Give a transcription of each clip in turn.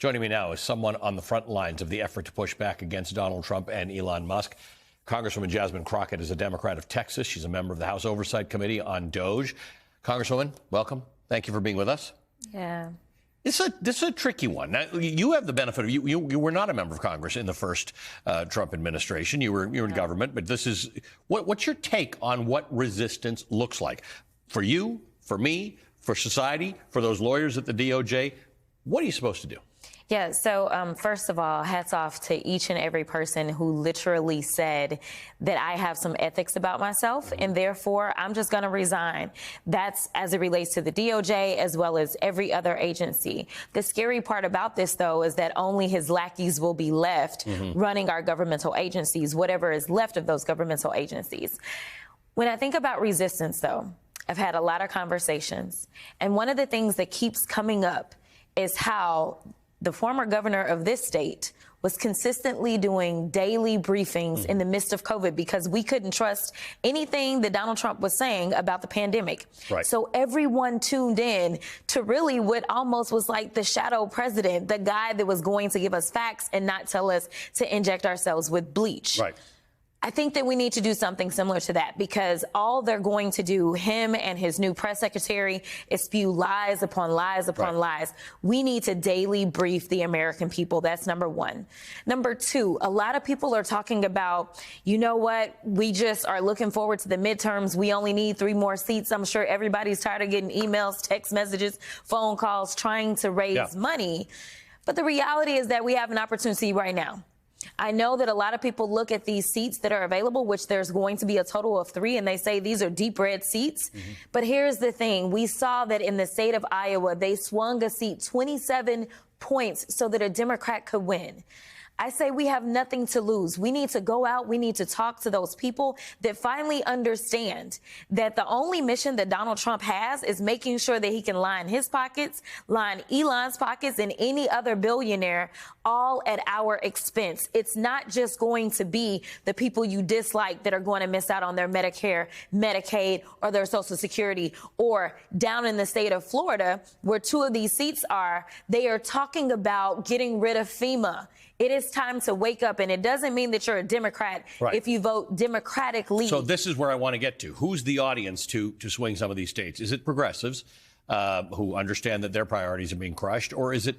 Joining me now is someone on the front lines of the effort to push back against Donald Trump and Elon Musk. Congresswoman Jasmine Crockett is a Democrat of Texas. She's a member of the House Oversight Committee on DOJ. Congresswoman, welcome. Thank you for being with us. Yeah. This is a tricky one. Now, you have the benefit of you were not a member of Congress in the first Trump administration. You were in government, but this is what's your take on what resistance looks like for you, for me, for society, for those lawyers at the DOJ? What are you supposed to do? Yeah, so first of all, hats off to each and every person who literally said that I have some ethics about myself, and therefore I'm just going to resign. That's as it relates to the DOJ as well as every other agency. The scary part about this, though, is that only his lackeys will be left running our governmental agencies, whatever is left of those governmental agencies. When I think about resistance, though, I've had a lot of conversations, and one of the things that keeps coming up is how the former governor of this state was consistently doing daily briefings in the midst of COVID because we couldn't trust anything that Donald Trump was saying about the pandemic. Right. So everyone tuned in to really what almost was like the shadow president, the guy that was going to give us facts and not tell us to inject ourselves with bleach. Right. I think that we need to do something similar to that because all they're going to do, him and his new press secretary, is spew lies upon lies upon lies. We need to daily brief the American people. That's number one. Number two, a lot of people are talking about, you know what, we just are looking forward to the midterms. We only need 3 more seats. I'm sure everybody's tired of getting emails, text messages, phone calls, trying to raise money. But the reality is that we have an opportunity right now. I know that a lot of people look at these seats that are available, which there's going to be a total of 3, and they say these are deep red seats. But here's the thing. We saw that in the state of Iowa, they swung a seat 27 points so that a Democrat could win. I say we have nothing to lose. We need to go out. We need to talk to those people that finally understand that the only mission that Donald Trump has is making sure that he can line his pockets, line Elon's pockets, and any other billionaire all at our expense. It's not just going to be the people you dislike that are going to miss out on their Medicare, Medicaid, or their Social Security. Or down in the state of Florida, where 2 of these seats are, they are talking about getting rid of FEMA. It is time to wake up, and it doesn't mean that you're a Democrat if you vote Democratically. So this is where I want to get to. Who's the audience to swing some of these states? Is it progressives who understand that their priorities are being crushed, or is it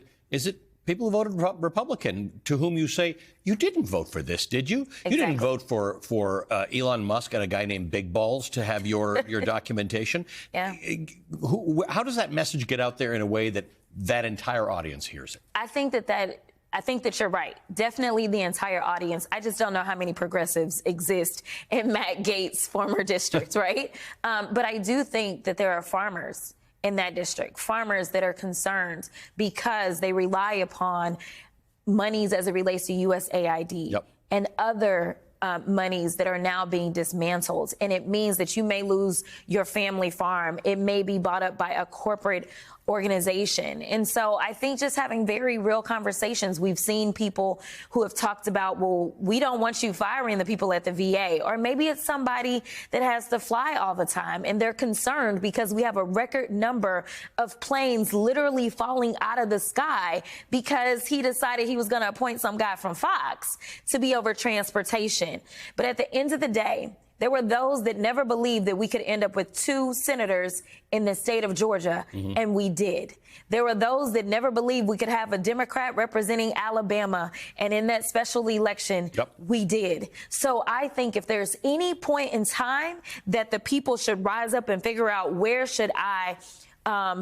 people who voted Republican to whom you say, you didn't vote for this, did you? Exactly. You didn't vote for Elon Musk and a guy named Big Balls to have your documentation. Yeah. How does that message get out there in a way that that entire audience hears it? I think that you're right. Definitely the entire audience. I just don't know how many progressives exist in Matt Gaetz' former district, right? But I do think that there are farmers in that district, farmers that are concerned because they rely upon monies as it relates to USAID and other monies that are now being dismantled. And it means that you may lose your family farm. It may be bought up by a corporate organization. And so I think just having very real conversations, we've seen people who have talked about, well, we don't want you firing the people at the VA, or maybe it's somebody that has to fly all the time and they're concerned because we have a record number of planes literally falling out of the sky because he decided he was going to appoint some guy from Fox to be over transportation. But at the end of the day, there were those that never believed that we could end up with 2 senators in the state of Georgia, and we did. There were those that never believed we could have a Democrat representing Alabama, and in that special election, we did. So I think if there's any point in time that the people should rise up and figure out where should I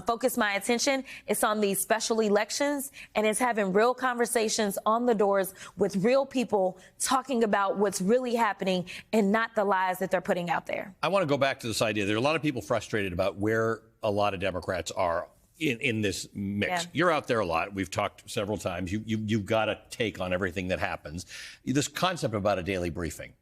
focus my attention, it's on these special elections, and it's having real conversations on the doors with real people talking about what's really happening and not the lies that they're putting out there. I want to go back to this idea. There are a lot of people frustrated about where a lot of Democrats are in this mix. You're out there a lot. We've talked several times. You've got a take on everything that happens. This concept about a daily briefing.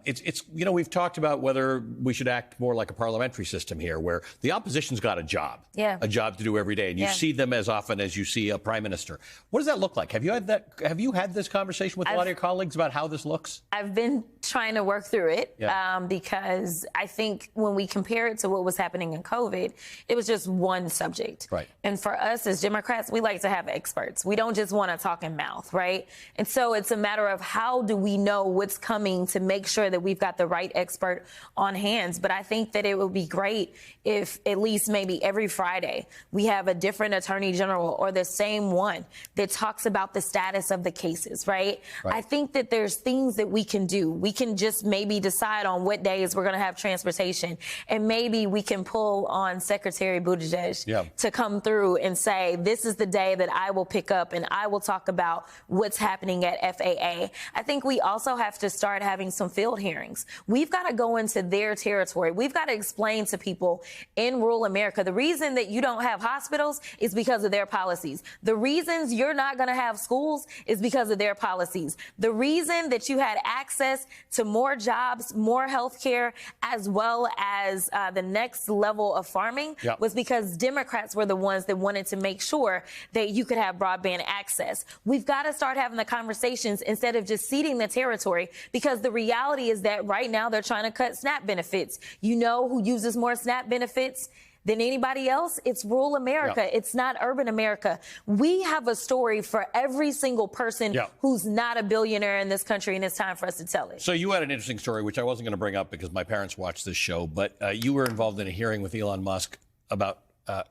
It's we've talked about whether we should act more like a parliamentary system here, where the opposition's got a job to do every day, and you see them as often as you see a prime minister. What does that look like? Have you had this conversation with a lot of your colleagues about how this looks? I've been trying to work through it Yeah. because I think when we compare it to what was happening in COVID, it was just one subject. Right. And for us as Democrats, we like to have experts. We don't just want to talk in mouth, right? And so it's a matter of how do we know what's coming to make sure that we've got the right expert on hands. But I think that it would be great if at least maybe every Friday we have a different attorney general or the same one that talks about the status of the cases, right? I think that there's things that we can do. We can just maybe decide on what days we're going to have transportation, and maybe we can pull on Secretary Buttigieg to come through and say, this is the day that I will pick up and I will talk about what's happening at FAA. I think we also have to start having some field hearings. We've got to go into their territory. We've got to explain to people in rural America, the reason that you don't have hospitals is because of their policies. The reasons you're not going to have schools is because of their policies. The reason that you had access to more jobs, more health care, as well as the next level of farming was because Democrats were the ones that wanted to make sure that you could have broadband access. We've got to start having the conversations instead of just ceding the territory, because the reality is that right now they're trying to cut SNAP benefits. You know who uses more SNAP benefits than anybody else? It's rural America. It's not urban America. We have a story for every single person who's not a billionaire in this country, and it's time for us to tell it. So you had an interesting story, which I wasn't going to bring up because my parents watched this show, but you were involved in a hearing with Elon Musk about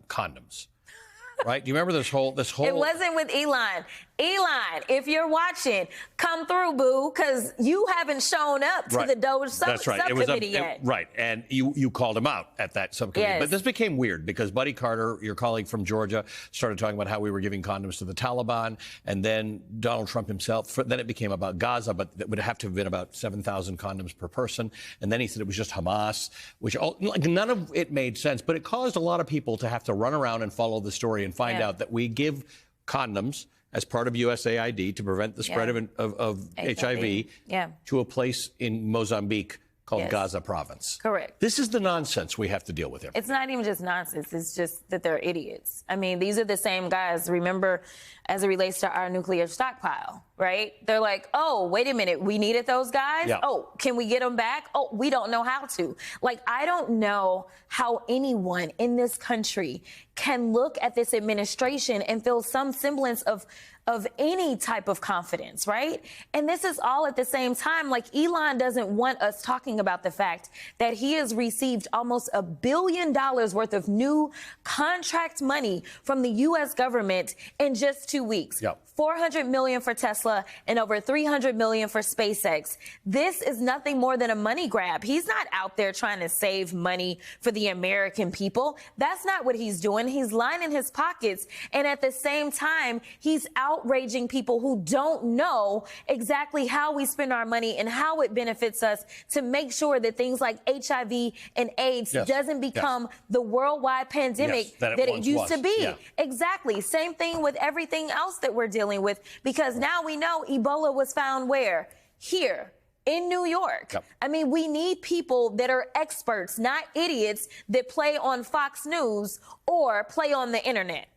condoms. Right? Do you remember this whole? It wasn't with Elon. Elon, if you're watching, come through, boo, because you haven't shown up to the Doge subcommittee yet. Right, and you called him out at that subcommittee. Yes. But this became weird because Buddy Carter, your colleague from Georgia, started talking about how we were giving condoms to the Taliban, and then Donald Trump himself. Then it became about Gaza, but it would have to have been about 7,000 condoms per person. And then he said it was just Hamas, which none of it made sense. But it caused a lot of people to have to run around and follow the story and find out that we give condoms as part of USAID to prevent the spread of HIV to a place in Mozambique called Gaza Province. Correct. This is the nonsense we have to deal with here. It's not even just nonsense. It's just that they're idiots. I mean, these are the same guys, remember, as it relates to our nuclear stockpile, right? They're like, oh, wait a minute, we needed those guys? Oh, can we get them back? Oh, we don't know how to. Like, I don't know how anyone in this country can look at this administration and feel some semblance of any type of confidence, right? And this is all at the same time. Like, Elon doesn't want us talking about the fact that he has received almost $1 billion worth of new contract money from the U.S. government in just 2 weeks. $400 million for Tesla and over $300 million for SpaceX. This is nothing more than a money grab. He's not out there trying to save money for the American people. That's not what he's doing. He's lining his pockets. And at the same time, he's outraging people who don't know exactly how we spend our money and how it benefits us to make sure that things like HIV and AIDS doesn't become the worldwide pandemic that it used to be. Exactly. Same thing with everything else that we're dealing with, because now we know Ebola was found where? Here. In New York. I mean, we need people that are experts, not idiots that play on Fox News or play on the internet.